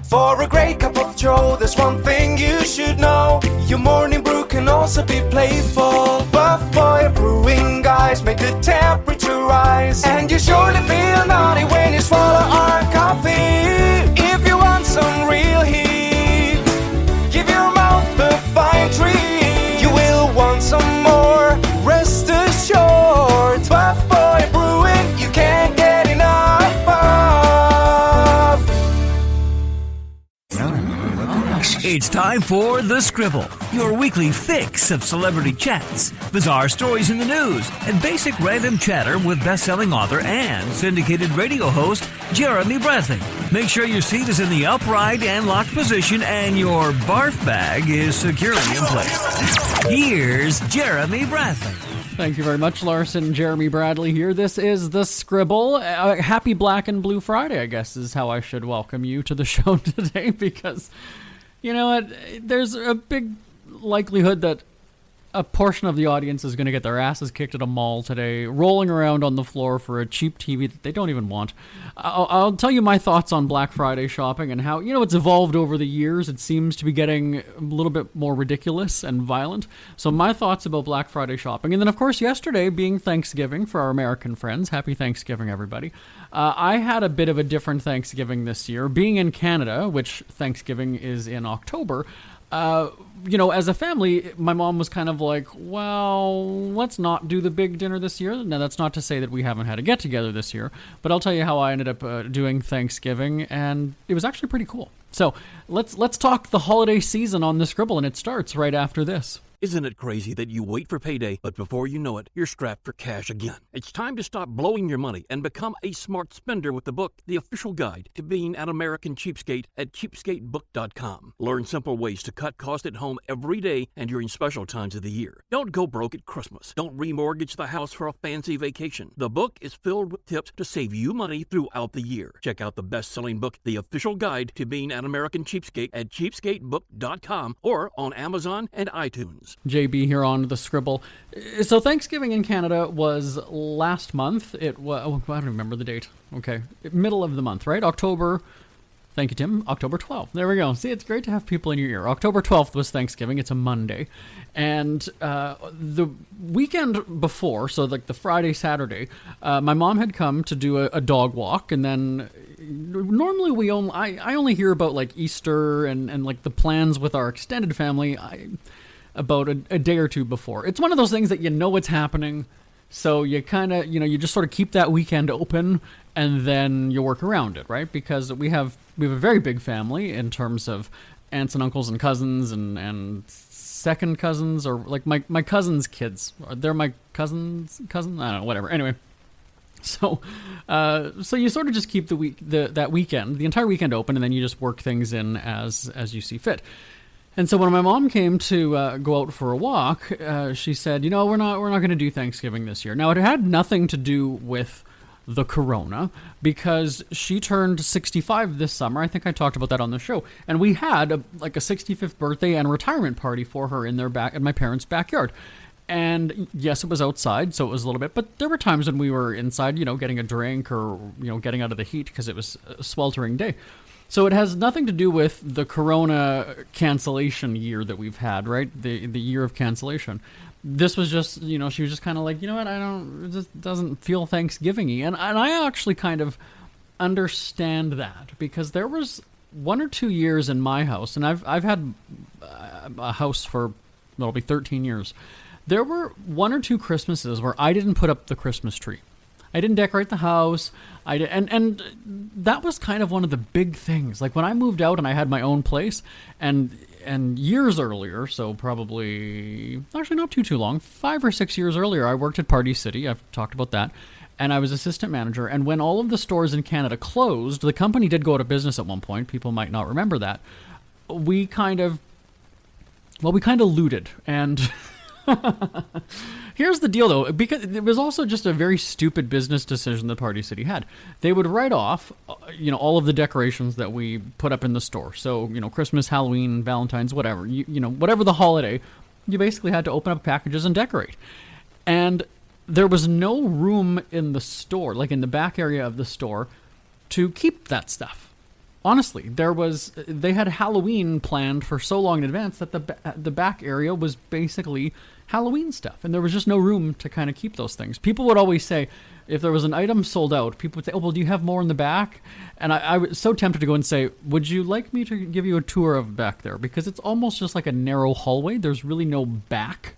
For a great cup of joe, there's one thing you should know. Your morning brew can also be playful. Buff Boy Brewing guys make the temperature rise, and you surely feel naughty when you swallow our coffee. If you want some real heat, give your mouth a fine treat. You will want some more, rest assured. Buff Boy Brewing, you can't get enough of. It's time for The Scribble, your weekly fix of celebrity chats, bizarre stories in the news, and basic random chatter with best-selling author and syndicated radio host Jeremy Bradley. Make sure your seat is in the upright and locked position and your barf bag is securely in place. Here's Jeremy Bradley. Thank you very much, Larson. Jeremy Bradley here. This is The Scribble. Happy Black and Blue Friday, I guess, is how I should welcome you to the show today, because, you know what, there's a big likelihood that a portion of the audience is going to get their asses kicked at a mall today, rolling around on the floor for a cheap TV that they don't even want. I'll tell you my thoughts on Black Friday shopping and how, you know, it's evolved over the years. It seems to be getting a little bit more ridiculous and violent. So my thoughts about Black Friday shopping. And then, of course, yesterday being Thanksgiving for our American friends. Happy Thanksgiving, everybody. I had a bit of a different Thanksgiving this year. Being in Canada, which Thanksgiving is in October, you know, as a family, my mom was kind of like, well, let's not do the big dinner this year. Now, that's not to say that we haven't had a get-together this year, but I'll tell you how I ended up doing Thanksgiving, and it was actually pretty cool. So let's talk the holiday season on The Scribble, and it starts right after this. Isn't it crazy that you wait for payday, but before you know it, you're strapped for cash again? It's time to stop blowing your money and become a smart spender with the book, The Official Guide to Being an American Cheapskate, at cheapskatebook.com. Learn simple ways to cut costs at home every day and during special times of the year. Don't go broke at Christmas. Don't remortgage the house for a fancy vacation. The book is filled with tips to save you money throughout the year. Check out the best-selling book, The Official Guide to Being an American Cheapskate, at cheapskatebook.com or on Amazon and iTunes. JB here on The Scribble. So Thanksgiving in Canada was last month. It was, I don't remember the date. Okay. Middle of the month, right? October. Thank you, Tim. October 12th. There we go. See, it's great to have people in your ear. October 12th was Thanksgiving. It's a Monday. And the weekend before, so like the Friday, Saturday, my mom had come to do a dog walk. And then normally I only hear about like Easter and like the plans with our extended family about a day or two before. It's one of those things that you know it's happening, so you kind of, you know, you just sort of keep that weekend open, and then you work around it, right? Because we have a very big family in terms of aunts and uncles and cousins and second cousins, or like my cousin's kids. They're my cousin. I don't know, whatever. Anyway. So you sort of just keep that weekend, the entire weekend open, and then you just work things in as you see fit. And so when my mom came to go out for a walk, she said, you know, we're not going to do Thanksgiving this year. Now, it had nothing to do with the corona, because she turned 65 this summer. I think I talked about that on the show. And we had a 65th birthday and retirement party for her in my parents' backyard. And yes, it was outside, so it was a little bit, but there were times when we were inside, you know, getting a drink or, you know, getting out of the heat because it was a sweltering day. So it has nothing to do with the corona cancellation year that we've had, right? The year of cancellation. This was just, you know, she was just kind of like, you know what, it just doesn't feel Thanksgiving-y. And I actually kind of understand that, because there was 1 or 2 years in my house, and I've had a house for, it'll be 13 years. There were 1 or 2 Christmases where I didn't put up the Christmas tree. I didn't decorate the house. And that was kind of one of the big things. Like when I moved out and I had my own place, and years earlier, so probably, actually not too long, 5 or 6 years earlier, I worked at Party City. I've talked about that. And I was assistant manager. And when all of the stores in Canada closed, the company did go out of business at one point. People might not remember that. We kind of looted. And here's the deal, though, because it was also just a very stupid business decision that Party City had. They would write off, you know, all of the decorations that we put up in the store. So, you know, Christmas, Halloween, Valentine's, whatever, you know, whatever the holiday, you basically had to open up packages and decorate. And there was no room in the store, like in the back area of the store, to keep that stuff. Honestly, they had Halloween planned for so long in advance that the back area was basically Halloween stuff, and there was just no room to kind of keep those things. People would always say, if there was an item sold out, people would say, oh, well, do you have more in the back? And I was so tempted to go and say, would you like me to give you a tour of back there? Because it's almost just like a narrow hallway. There's really no back.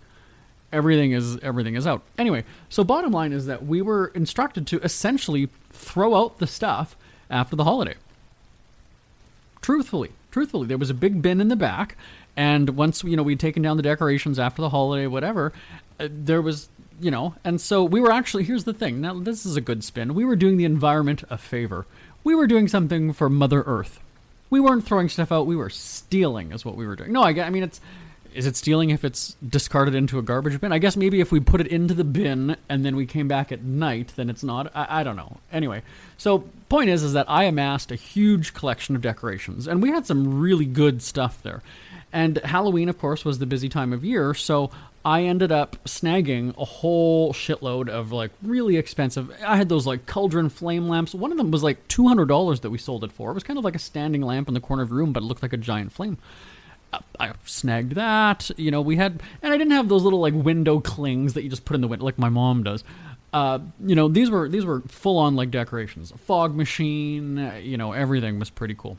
Everything is out. Anyway, so bottom line is that we were instructed to essentially throw out the stuff after the holiday. Truthfully, there was a big bin in the back, and once we'd taken down the decorations after the holiday, whatever, there was and so we were actually, here's the thing. Now this is a good spin. We were doing the environment a favor. We were doing something for Mother Earth. We weren't throwing stuff out. We were stealing, is what we were doing. No, I mean is it stealing if it's discarded into a garbage bin? I guess maybe if we put it into the bin and then we came back at night, then it's not. I don't know. Anyway, so point is that I amassed a huge collection of decorations, and we had some really good stuff there. And Halloween, of course, was the busy time of year, so I ended up snagging a whole shitload of really expensive. I had those cauldron flame lamps. One of them was $200 that we sold it for. It was kind of like a standing lamp in the corner of the room, but it looked like a giant flame. I snagged that. We had, and I didn't have those little window clings that you just put in the window like my mom does. These were full on decorations. A fog machine. Everything was pretty cool.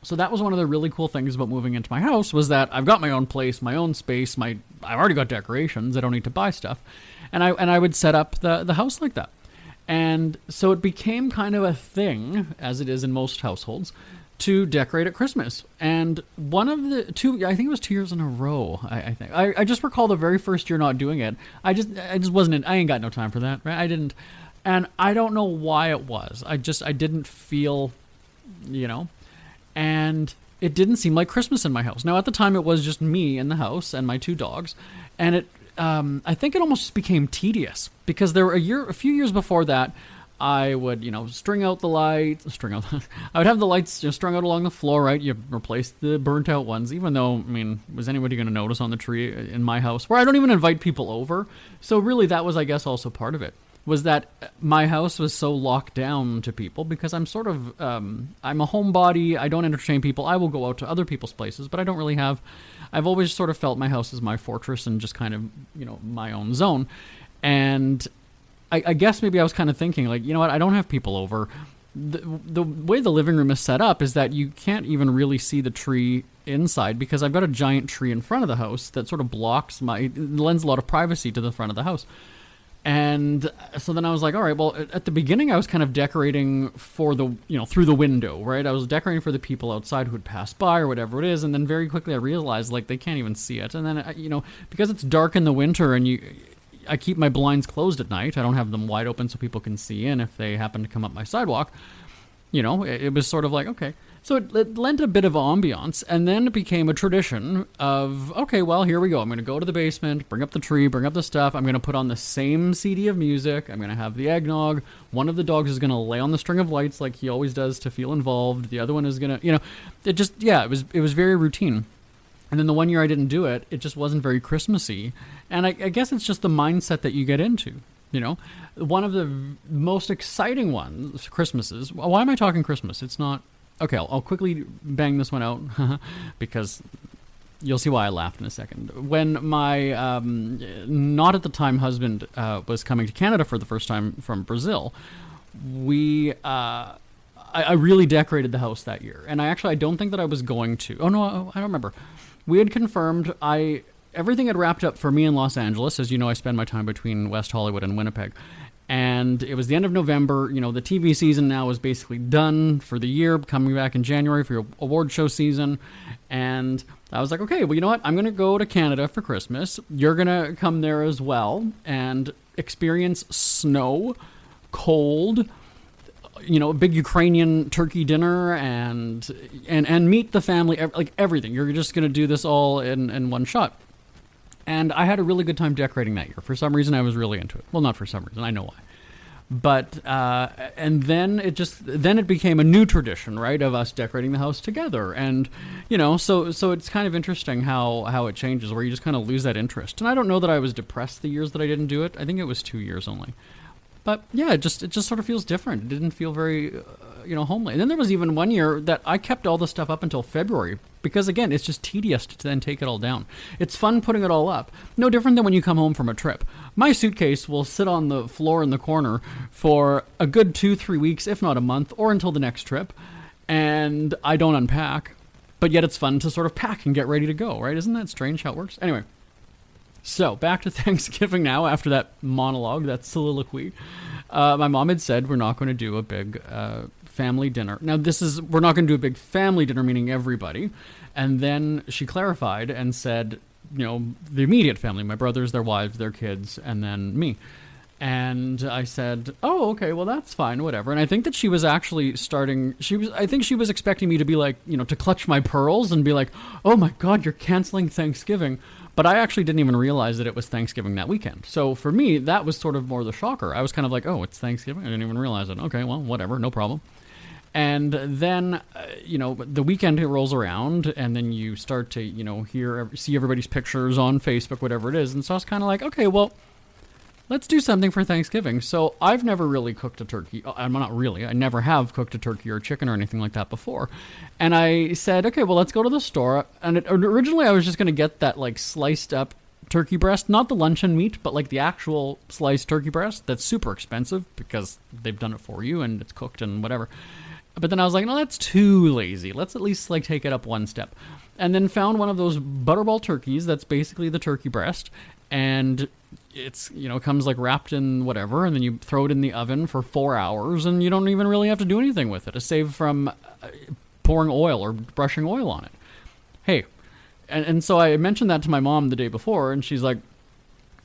So that was one of the really cool things about moving into my house, was that I've got my own place, my own space. I've already got decorations. I don't need to buy stuff, and I would set up the house like that. And so it became kind of a thing, as it is in most households, to decorate at Christmas. And one of the two, I think it was 2 years in a row, I think. I just recall the very first year not doing it. I just wasn't I ain't got no time for that, right? I didn't. And I don't know why it was. I didn't feel, and it didn't seem like Christmas in my house. Now, at the time, it was just me in the house and my two dogs. And I think it almost just became tedious, because there were a few years before that, I would, string out the lights. I would have the lights strung out along the floor, right? You replace the burnt out ones, even though, was anybody going to notice on the tree in my house, where I don't even invite people over? So really, that was, I guess, also part of it, was that my house was so locked down to people, because I'm sort of, I'm a homebody. I don't entertain people. I will go out to other people's places, but I don't really I've always sort of felt my house is my fortress and just kind of, my own zone. And I guess maybe I was kind of thinking, what, I don't have people over. The way the living room is set up is that you can't even really see the tree inside, because I've got a giant tree in front of the house that sort of lends a lot of privacy to the front of the house. And so then I was like, all right, well, at the beginning I was kind of decorating for through the window, right? I was decorating for the people outside who would pass by or whatever it is. And then very quickly I realized they can't even see it. And then, because it's dark in the winter and I keep my blinds closed at night. I don't have them wide open so people can see in if they happen to come up my sidewalk. It was sort of okay. So it lent a bit of ambiance, and then it became a tradition of, okay, well, here we go. I'm going to go to the basement, bring up the tree, bring up the stuff. I'm going to put on the same CD of music. I'm going to have the eggnog. One of the dogs is going to lay on the string of lights like he always does to feel involved. The other one is going to, it was very routine. And then the one year I didn't do it, it just wasn't very Christmassy. And I guess it's just the mindset that you get into, One of the most exciting ones, Christmases. Why am I talking Christmas? It's not. Okay, I'll quickly bang this one out, because you'll see why I laughed in a second. When my not at the time husband was coming to Canada for the first time from Brazil, I really decorated the house that year. And I don't think that I was going to. Oh, no, I don't remember. We had confirmed everything had wrapped up for me in Los Angeles. As you know, I spend my time between West Hollywood and Winnipeg. And it was the end of November. The TV season now is basically done for the year, coming back in January for your award show season. And I was like, okay, well, you know what? I'm going to go to Canada for Christmas. You're going to come there as well and experience snow, cold, a big Ukrainian turkey dinner and meet the family, everything. You're just going to do this all in one shot. And I had a really good time decorating that year. For some reason, I was really into it. Well, not for some reason. I know why. But, and then it became a new tradition, right, of us decorating the house together. And, so it's kind of interesting how it changes, where you just kind of lose that interest. And I don't know that I was depressed the years that I didn't do it. I think it was 2 years only. But yeah, it just sort of feels different. It didn't feel very, homely. And then there was even one year that I kept all this stuff up until February because, again, it's just tedious to then take it all down. It's fun putting it all up. No different than when you come home from a trip. My suitcase will sit on the floor in the corner for a good 2-3 weeks, if not a month, or until the next trip. And I don't unpack. But yet it's fun to sort of pack and get ready to go, right? Isn't that strange how it works? Anyway. So, back to Thanksgiving now, after that monologue, that soliloquy. My mom had said we're not going to do a big family dinner. Now, we're not going to do a big family dinner, meaning everybody. And then she clarified and said, the immediate family, my brothers, their wives, their kids, and then me. And I said, oh, okay, well, that's fine, whatever. And I think that she was actually I think she was expecting me to be like, to clutch my pearls and be like, oh my God, you're canceling Thanksgiving. But I actually didn't even realize that it was Thanksgiving that weekend. So for me, that was sort of more the shocker. I was kind of like, oh, it's Thanksgiving? I didn't even realize it. Okay, well, whatever, no problem. And then, the weekend rolls around, and then you start to, see everybody's pictures on Facebook, whatever it is. And so I was kind of like, okay, well, let's do something for Thanksgiving. So I've never really cooked a turkey. I'm not really. I never have cooked a turkey or chicken or anything like that before. And I said, okay, well, let's go to the store. And originally I was just going to get that like sliced up turkey breast, not the luncheon meat, but like the actual sliced turkey breast. That's super expensive because they've done it for you and it's cooked and whatever. But then I was like, no, that's too lazy. Let's at least like take it up one step. And then found one of those butterball turkeys. That's basically the turkey breast. And it's, comes like wrapped in whatever, and then you throw it in the oven for 4 hours, and you don't even really have to do anything with it, aside from pouring oil or brushing oil on it. Hey, and so I mentioned that to my mom the day before, and she's like,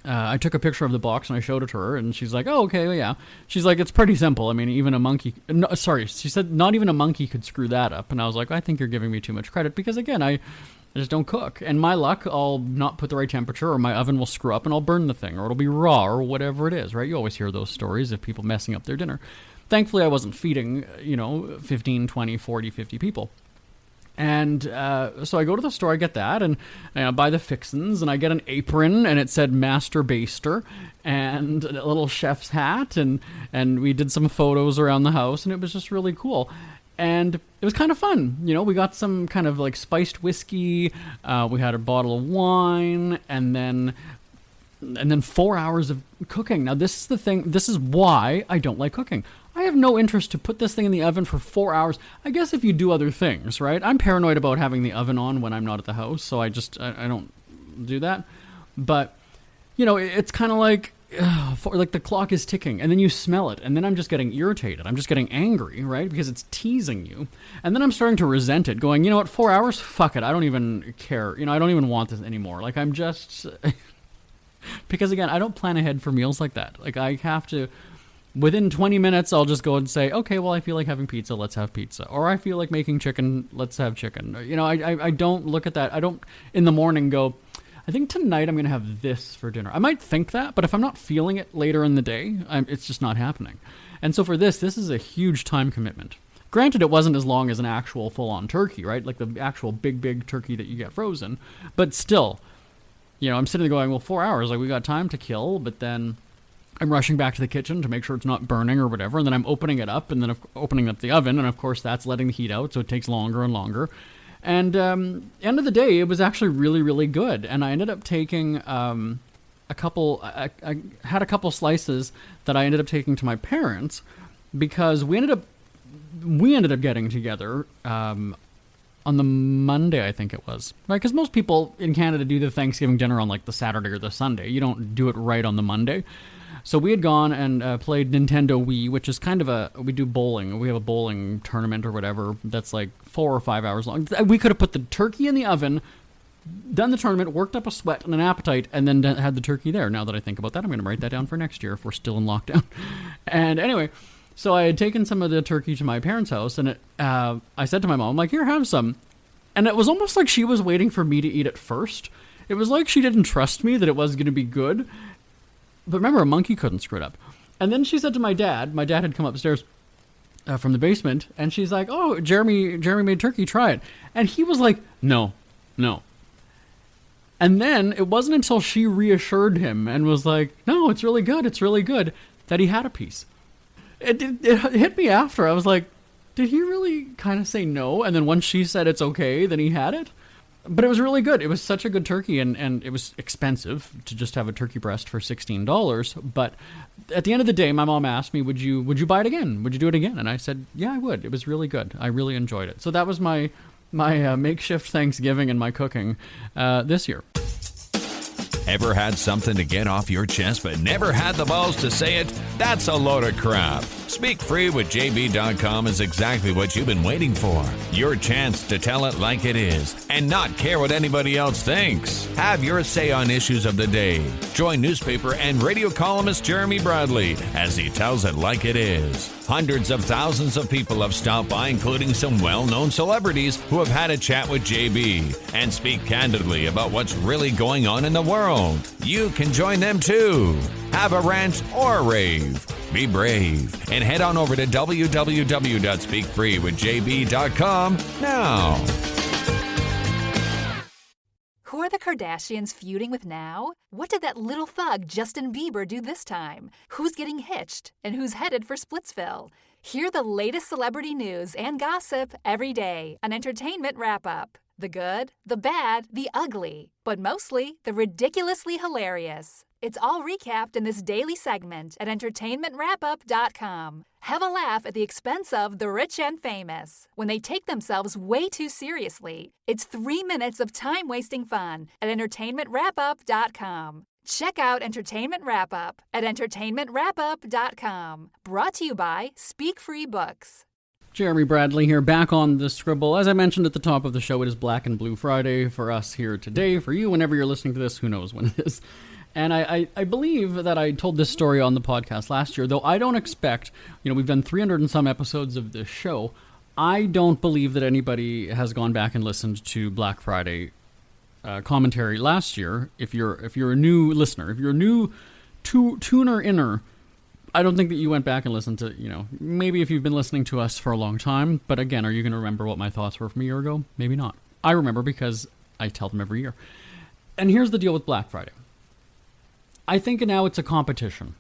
I took a picture of the box and I showed it to her, and she's like, oh, okay, well, yeah. She's like, it's pretty simple. I mean, even a monkey, no, sorry, she said not even a monkey could screw that up. And I was like, I think you're giving me too much credit because, again, I just don't cook. And my luck, I'll not put the right temperature, or my oven will screw up and I'll burn the thing, or it'll be raw, or whatever it is, right? You always hear those stories of people messing up their dinner. Thankfully, I wasn't feeding, 15, 20, 40, 50 people. And so I go to the store, I get that, and I buy the fixins, and I get an apron, and it said Master Baster, and a little chef's hat, and we did some photos around the house, and it was just really cool. And it was kind of fun. We got some kind of like spiced whiskey, we had a bottle of wine, and then 4 hours of cooking. Now, this is the thing, this is why I don't like cooking. I have no interest to put this thing in the oven for 4 hours. I guess if you do other things, right? I'm paranoid about having the oven on when I'm not at the house, so I don't do that. But, it's kind of like, like the clock is ticking, and then you smell it, and then I'm just getting irritated. I'm just getting angry, right? Because it's teasing you. And then I'm starting to resent it, going, 4 hours? Fuck it, I don't even care. I don't even want this anymore. Like, I'm just... because, again, I don't plan ahead for meals like that. Like, I have to... Within 20 minutes, I'll just go and say, okay, well, I feel like having pizza, let's have pizza. Or I feel like making chicken, let's have chicken. I don't look at that. I don't, in the morning, go, I think tonight I'm going to have this for dinner. I might think that, but if I'm not feeling it later in the day, it's just not happening. And so for this is a huge time commitment. Granted, it wasn't as long as an actual full-on turkey, right? Like the actual big turkey that you get frozen. But still, I'm sitting there going, well, 4 hours, like we got time to kill, but then... I'm rushing back to the kitchen to make sure it's not burning or whatever, and then I'm opening it up, and then opening up the oven, and of course that's letting the heat out, so it takes longer and longer. And end of the day, it was actually really, really good. And I ended up taking I had a couple slices that I ended up taking to my parents because we ended up getting together on the Monday, I think it was, right? Because most people in Canada do the Thanksgiving dinner on like the Saturday or the Sunday. You don't do it right on the Monday. So we had gone and played Nintendo Wii, which is kind of we do bowling. We have a bowling tournament or whatever that's like 4 or 5 hours long. We could have put the turkey in the oven, done the tournament, worked up a sweat and an appetite, and then had the turkey there. Now that I think about that, I'm going to write that down for next year if we're still in lockdown. And anyway, so I had taken some of the turkey to my parents' house, and I said to my mom, I'm like, here, have some. And it was almost like she was waiting for me to eat it first. It was like she didn't trust me that it was going to be good. But remember, a monkey couldn't screw it up. And then she said to my dad had come upstairs from the basement, and she's like, oh, Jeremy made turkey, try it. And he was like, no. And then it wasn't until she reassured him and was like, no, it's really good, that he had a piece. It hit me after. I was like, did he really kind of say no? And then once she said it's okay, then he had it? But it was really good. It was such a good turkey, and it was expensive to just have a turkey breast for $16. But at the end of the day, my mom asked me, would you buy it again? Would you do it again? And I said, yeah, I would. It was really good. I really enjoyed it. So that was my makeshift Thanksgiving and my cooking this year. Ever had something to get off your chest but never had the balls to say it? That's a load of crap. Speak Free with JB.com is exactly what you've been waiting for. Your chance to tell it like it is and not care what anybody else thinks. Have your say on issues of the day. Join newspaper and radio columnist Jeremy Bradley as he tells it like it is. Hundreds of thousands of people have stopped by, including some well-known celebrities who have had a chat with JB and speak candidly about what's really going on in the world. You can join them too. Have a rant or a rave. Be brave and head on over to www.speakfreewithjb.com now. Who are the Kardashians feuding with now? What did that little thug Justin Bieber do this time? Who's getting hitched? And who's headed for Splitsville? Hear the latest celebrity news and gossip every day on Entertainment Wrap-Up. The good, the bad, the ugly, but mostly the ridiculously hilarious. It's all recapped in this daily segment at entertainmentwrapup.com. Have a laugh at the expense of the rich and famous when they take themselves way too seriously. It's 3 minutes of time-wasting fun at entertainmentwrapup.com. Check out Entertainment Wrap-Up at entertainmentwrapup.com. Brought to you by Speak Free Books. Jeremy Bradley here, back on the Scribble. As I mentioned at the top of the show, it is Black and Blue Friday for us here today. For you, whenever you're listening to this, who knows when it is. And I believe that I told this story on the podcast last year, though I don't expect, we've done 300 and some episodes of this show. I don't believe that anybody has gone back and listened to Black Friday commentary last year. If you're a new listener, if you're a new tuner-inner, I don't think that you went back and listened to, maybe if you've been listening to us for a long time. But again, are you going to remember what my thoughts were from a year ago? Maybe not. I remember because I tell them every year. And here's the deal with Black Friday. I think now it's a competition.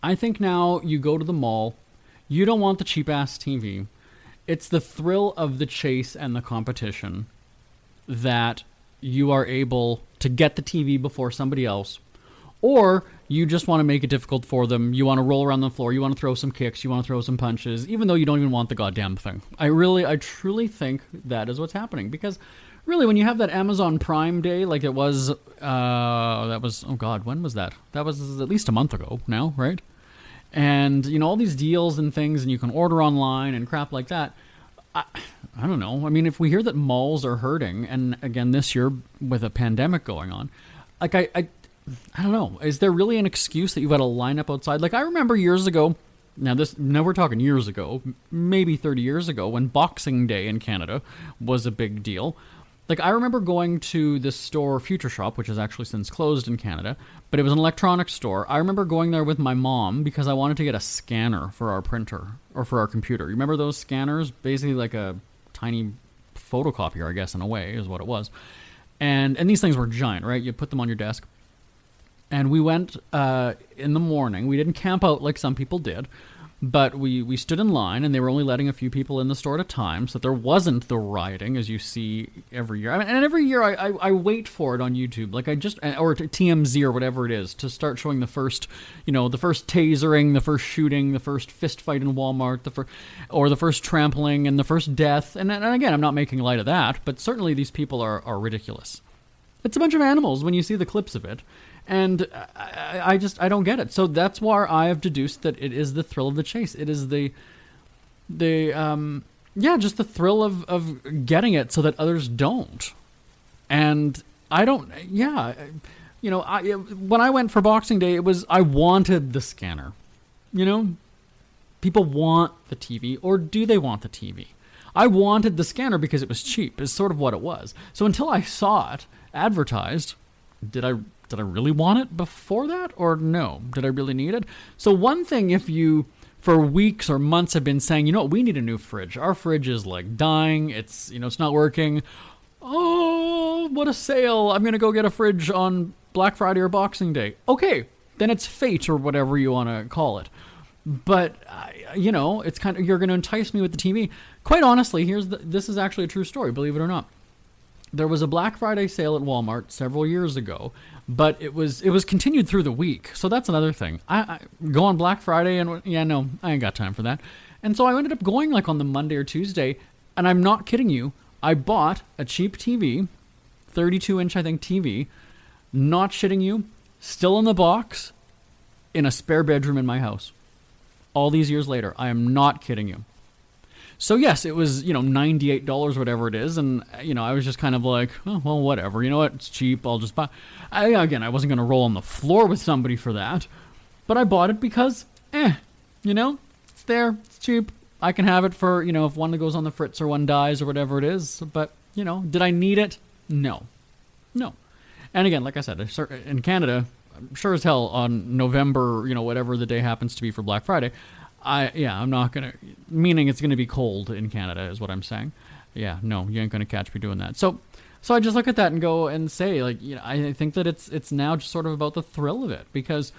I think now you go to the mall, you don't want the cheap-ass TV. It's the thrill of the chase and the competition that you are able to get the TV before somebody else, or you just want to make it difficult for them. You want to roll around the floor, you want to throw some kicks, you want to throw some punches, even though you don't even want the goddamn thing. I truly think that is what's happening, because really, when you have that Amazon Prime Day, like it was, oh God, when was that? That was at least a month ago now, right? And, all these deals and things, and you can order online and crap like that. I don't know. I mean, if we hear that malls are hurting, and again, this year with a pandemic going on, like I don't know. Is there really an excuse that you've got to line up outside? Like, I remember years ago, now we're talking years ago, maybe 30 years ago, when Boxing Day in Canada was a big deal. Like, I remember going to this store, Future Shop, which has actually since closed in Canada, but it was an electronics store. I remember going there with my mom because I wanted to get a scanner for our printer, or for our computer. You remember those scanners? Basically like a tiny photocopier, I guess, in a way, is what it was. And these things were giant, right? You put them on your desk. And we went in the morning. We didn't camp out like some people did. But we stood in line, and they were only letting a few people in the store at a time, so that there wasn't the rioting as you see every year. I mean, and every year I wait for it on YouTube, like or TMZ or whatever it is, to start showing the first, the first tasering, the first shooting, the first fist fight in Walmart, or the first trampling and the first death. And again, I'm not making light of that, but certainly these people are ridiculous. It's a bunch of animals when you see the clips of it. And I don't get it. So that's why I have deduced that it is the thrill of the chase. It is just the thrill of getting it so that others don't. And I don't, when I went for Boxing Day, I wanted the scanner. People want the TV, or do they want the TV? I wanted the scanner because it was cheap, is sort of what it was. So until I saw it advertised, did I really want it before that, or no? Did I really need it? So one thing, if you, for weeks or months, have been saying, we need a new fridge. Our fridge is like dying. It's, it's not working. Oh, what a sale. I'm going to go get a fridge on Black Friday or Boxing Day. Okay, then it's fate or whatever you want to call it. But, it's kind of, you're going to entice me with the TV. Quite honestly, this is actually a true story, believe it or not. There was a Black Friday sale at Walmart several years ago, but it was continued through the week. So that's another thing. I go on Black Friday and, I ain't got time for that. And so I ended up going like on the Monday or Tuesday, and I'm not kidding you. I bought a cheap TV, 32-inch, I think, TV, not shitting you, still in the box, in a spare bedroom in my house. All these years later, I am not kidding you. So yes, it was, $98, whatever it is, and, I was just kind of like, oh, well, whatever. You know what? It's cheap. I'll just buy. I wasn't going to roll on the floor with somebody for that, but I bought it because, it's there. It's cheap. I can have it for, if one goes on the fritz or one dies or whatever it is. But, did I need it? No. And again, like I said, in Canada, sure as hell on November, whatever the day happens to be for Black Friday, I'm not going to, meaning it's going to be cold in Canada is what I'm saying. Yeah, no, you ain't going to catch me doing that. So I just look at that and go and say, like, I think that it's now just sort of about the thrill of it because,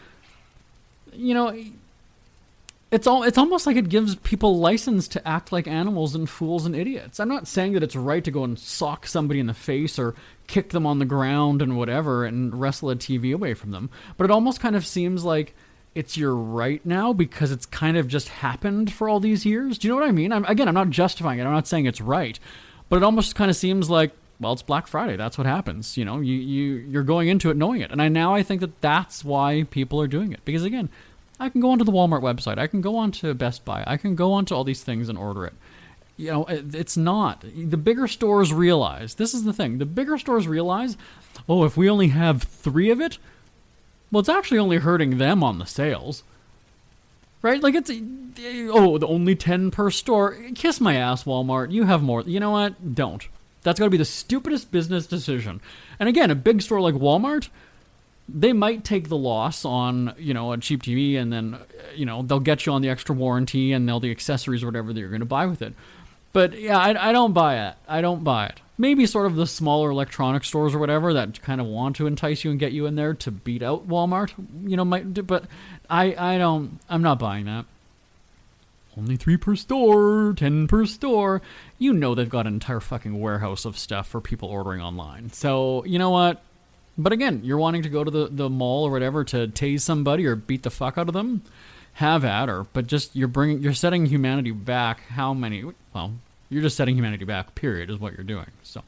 it's almost like it gives people license to act like animals and fools and idiots. I'm not saying that it's right to go and sock somebody in the face or kick them on the ground and whatever and wrestle a TV away from them. But it almost kind of seems like it's your right now because it's kind of just happened for all these years. Do you know what I mean? I'm not justifying it. I'm not saying it's right. But it almost kind of seems like, well, it's Black Friday. That's what happens. You're going into it knowing it. And I think that that's why people are doing it. Because again, I can go onto the Walmart website. I can go onto Best Buy. I can go onto all these things and order it. It's not. The bigger stores realize, this is the thing, the bigger stores realize, if we only have 3 of it, well, it's actually only hurting them on the sales. Right? Like the only 10 per store. Kiss my ass, Walmart. You have more. You know what? Don't. That's got to be the stupidest business decision. And again, a big store like Walmart, they might take the loss on, a cheap TV and then, they'll get you on the extra warranty and the accessories or whatever that you're going to buy with it. But yeah, I don't buy it. I don't buy it. Maybe sort of the smaller electronic stores or whatever that kind of want to entice you and get you in there to beat out Walmart, but I'm not buying that. Only 3 per store, 10 per store. They've got an entire fucking warehouse of stuff for people ordering online. So, you know what? But again, you're wanting to go to the mall or whatever to tase somebody or beat the fuck out of them? Have at her. But just you're setting humanity back. How many? Well, you're just setting humanity back, period, is what you're doing. So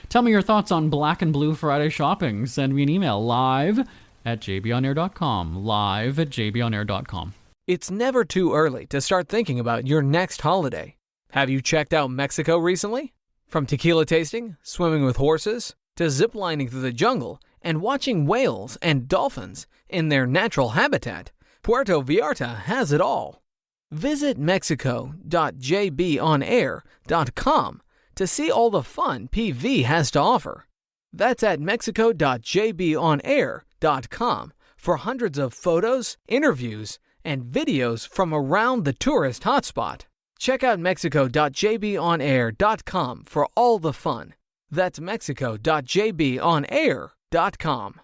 tell me your thoughts on Black and Blue Friday shopping. Send me an email live@jbonair.com. Live@jbonair.com. It's never too early to start thinking about your next holiday. Have you checked out Mexico recently? From tequila tasting, swimming with horses, to ziplining through the jungle and watching whales and dolphins in their natural habitat, Puerto Vallarta has it all. Visit mexico.jbonair.com to see all the fun PV has to offer. That's at mexico.jbonair.com for hundreds of photos, interviews, and videos from around the tourist hotspot. Check out mexico.jbonair.com for all the fun. That's mexico.jbonair.com.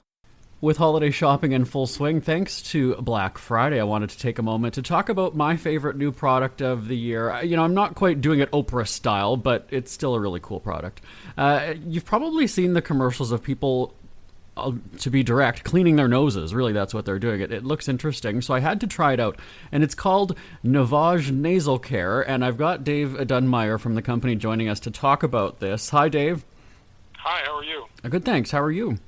With holiday shopping in full swing, thanks to Black Friday, I wanted to take a moment to talk about my favorite new product of the year. I'm not quite doing it Oprah style, but it's still a really cool product. You've probably seen the commercials of people, to be direct, cleaning their noses. Really, that's what they're doing. It looks interesting, so I had to try it out. And it's called Navage Nasal Care, and I've got Dave Dunmeyer from the company joining us to talk about this. Hi, Dave. Hi, how are you? Good, thanks. How are you?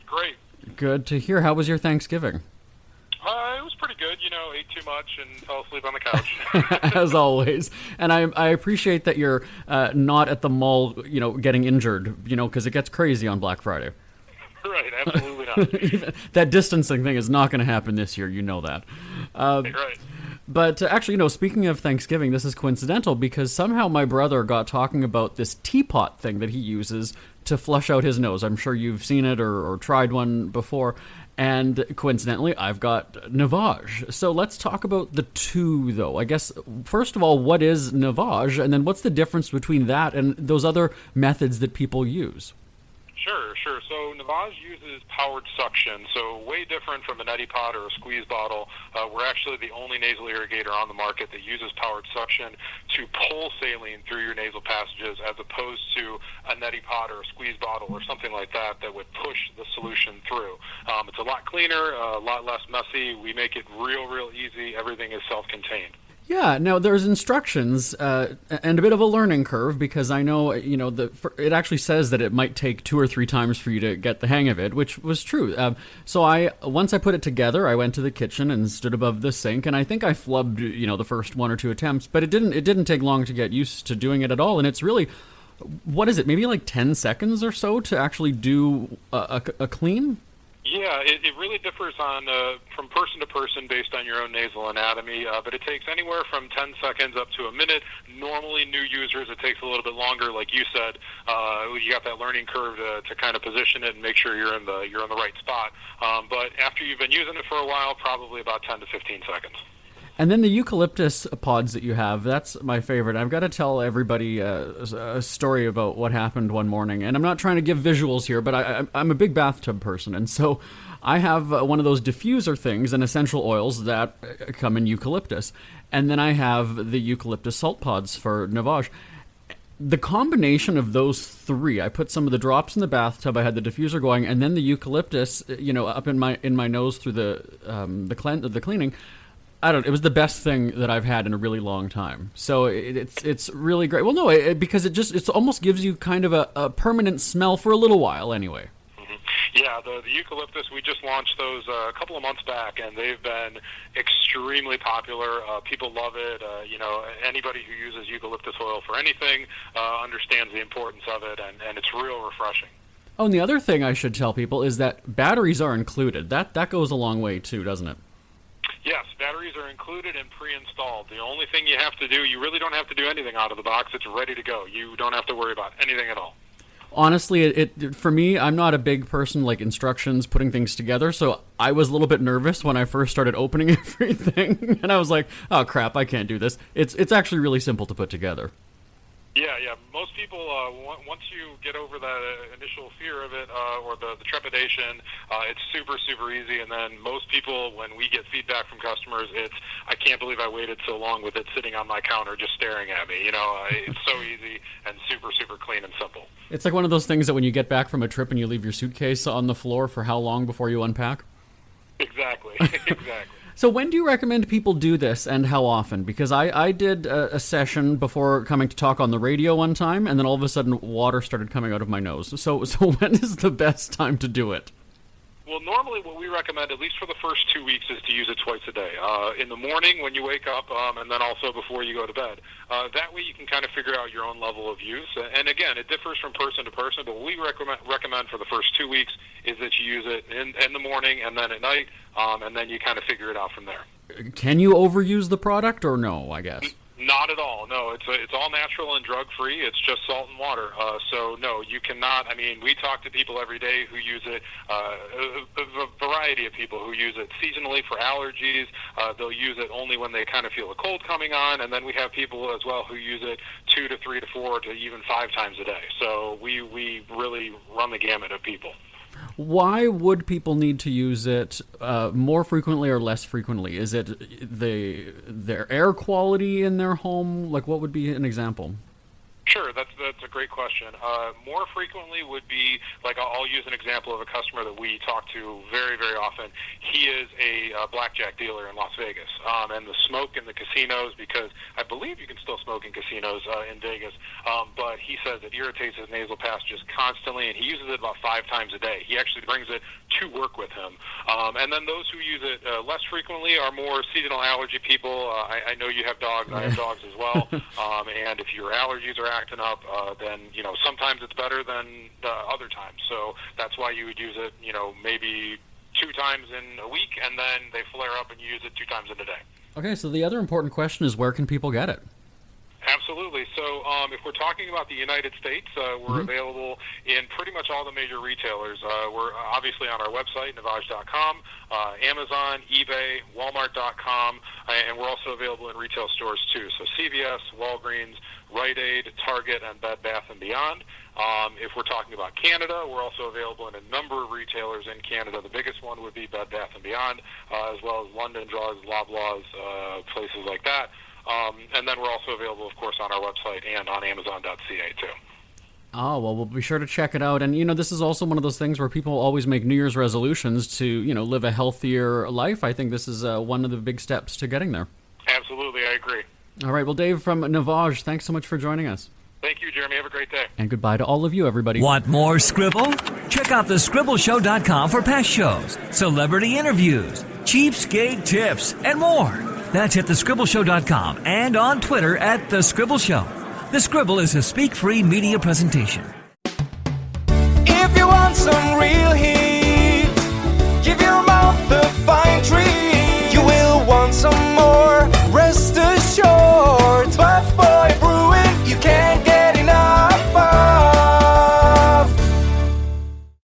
Great. Good to hear. How was your Thanksgiving? It was pretty good. Ate too much and fell asleep on the couch. As always. And I appreciate that you're not at the mall, getting injured, because it gets crazy on Black Friday. Right, absolutely not. That distancing thing is not going to happen this year. You know that. Right. But actually, speaking of Thanksgiving, this is coincidental because somehow my brother got talking about this teapot thing that he uses to flush out his nose. I'm sure you've seen it or tried one before. And coincidentally, I've got Navage. So let's talk about the two, though. I guess, first of all, what is Navage? And then what's the difference between that and those other methods that people use? Sure. So Navage uses powered suction, so way different from a neti pot or a squeeze bottle. We're actually the only nasal irrigator on the market that uses powered suction to pull saline through your nasal passages, as opposed to a neti pot or a squeeze bottle or something like that would push the solution through. It's a lot cleaner, a lot less messy. We make it real easy. Everything is self-contained. Yeah, now there's instructions and a bit of a learning curve, because I know, it actually says that it might take 2 or 3 times for you to get the hang of it, which was true. So once I put it together, I went to the kitchen and stood above the sink, and I think I flubbed, the first 1 or 2 attempts, but it didn't take long to get used to doing it at all, and it's really, what is it, maybe like 10 seconds or so to actually do a clean? Yeah, it really differs from person to person based on your own nasal anatomy, but it takes anywhere from 10 seconds up to a minute. Normally, new users, it takes a little bit longer. Like you said, you got that learning curve to kind of position it and make sure you're in the right spot. But after you've been using it for a while, probably about 10 to 15 seconds. And then the eucalyptus pods that you have, that's my favorite. I've got to tell everybody a story about what happened one morning. And I'm not trying to give visuals here, but I'm a big bathtub person. And so I have one of those diffuser things and essential oils that come in eucalyptus. And then I have the eucalyptus salt pods for Navage. The combination of those 3, I put some of the drops in the bathtub, I had the diffuser going, and then the eucalyptus, up in my nose through the cleaning. It was the best thing that I've had in a really long time. So it's really great. Well, no, because it almost gives you kind of a permanent smell for a little while anyway. Mm-hmm. Yeah, the eucalyptus, we just launched those a couple of months back, and they've been extremely popular. People love it. Anybody who uses eucalyptus oil for anything understands the importance of it, and it's real refreshing. Oh, and the other thing I should tell people is that batteries are included. That goes a long way too, doesn't it? Yes, batteries are included and pre-installed. The only thing you have to do, you really don't have to do anything out of the box. It's ready to go. You don't have to worry about anything at all. Honestly, it for me, I'm not a big person like instructions, putting things together, so I was a little bit nervous when I first started opening everything, and I was like, oh crap, I can't do this. It's actually really simple to put together. Yeah. Most people, once you get over that initial fear of it or the trepidation, it's super easy. And then most people, when we get feedback from customers, it's, I can't believe I waited so long with it sitting on my counter just staring at me. It's so easy and super clean and simple. It's like one of those things that when you get back from a trip and you leave your suitcase on the floor for how long before you unpack? Exactly. So when do you recommend people do this, and how often? Because I did a session before coming to talk on the radio one time, and then all of a sudden water started coming out of my nose. So when is the best time to do it? Well, normally what we recommend, at least for the first 2 weeks, is to use it twice a day. In the morning when you wake up, and then also before you go to bed. That way you can kind of figure out your own level of use. And again, it differs from person to person, but what we recommend for the first 2 weeks is that you use it in the morning and then at night, and then you kind of figure it out from there. Can you overuse the product, or no, I guess? Not at all. No, it's all natural and drug-free. It's just salt and water. So, no, you cannot. I mean, we talk to people every day who use it, a variety of people who use it seasonally for allergies. They'll use it only when they kind of feel a cold coming on. And then we have people as well who use it 2 to 3 to 4 to even 5 times a day. So we really run the gamut of people. Why would people need to use it more frequently or less frequently? Is it their air quality in their home? Like, what would be an example? Sure, that's a great question. More frequently would be, like, I'll use an example of a customer that we talk to very often. He is a blackjack dealer in Las Vegas, and the smoke in the casinos, because I believe you can still smoke in casinos in Vegas, but he says it irritates his nasal passages constantly, and he uses it about 5 times a day. He actually brings it to work with him. And then those who use it less frequently are more seasonal allergy people. I know you have dogs. I have dogs as well. And if your allergies are acting up, then, sometimes it's better than other times. So that's why you would use it, maybe 2 times in a week, and then they flare up and you use it 2 times in a day. Okay, so the other important question is, where can people get it? Absolutely. So if we're talking about the United States, we're available in pretty much all the major retailers. We're obviously on our website, Navage.com, Amazon, eBay, Walmart.com, and we're also available in retail stores too. So CVS, Walgreens, Rite Aid, Target, and Bed Bath & Beyond. If we're talking about Canada, we're also available in a number of retailers in Canada. The biggest one would be Bed Bath & Beyond, as well as London Drugs, Loblaws, places like that. And then we're also available, of course, on our website and on Amazon.ca, too. Oh, well, we'll be sure to check it out. And, this is also one of those things where people always make New Year's resolutions to, live a healthier life. I think this is one of the big steps to getting there. Absolutely, I agree. All right, well, Dave from Navage, thanks so much for joining us. Thank you, Jeremy. Have a great day. And goodbye to all of you, everybody. Want more Scribble? Check out thescribbleshow.com for past shows, celebrity interviews, cheapskate tips, and more. That's at thescribbleshow.com and on Twitter at The Scribble Show. The Scribble is a speak-free media presentation. If you want some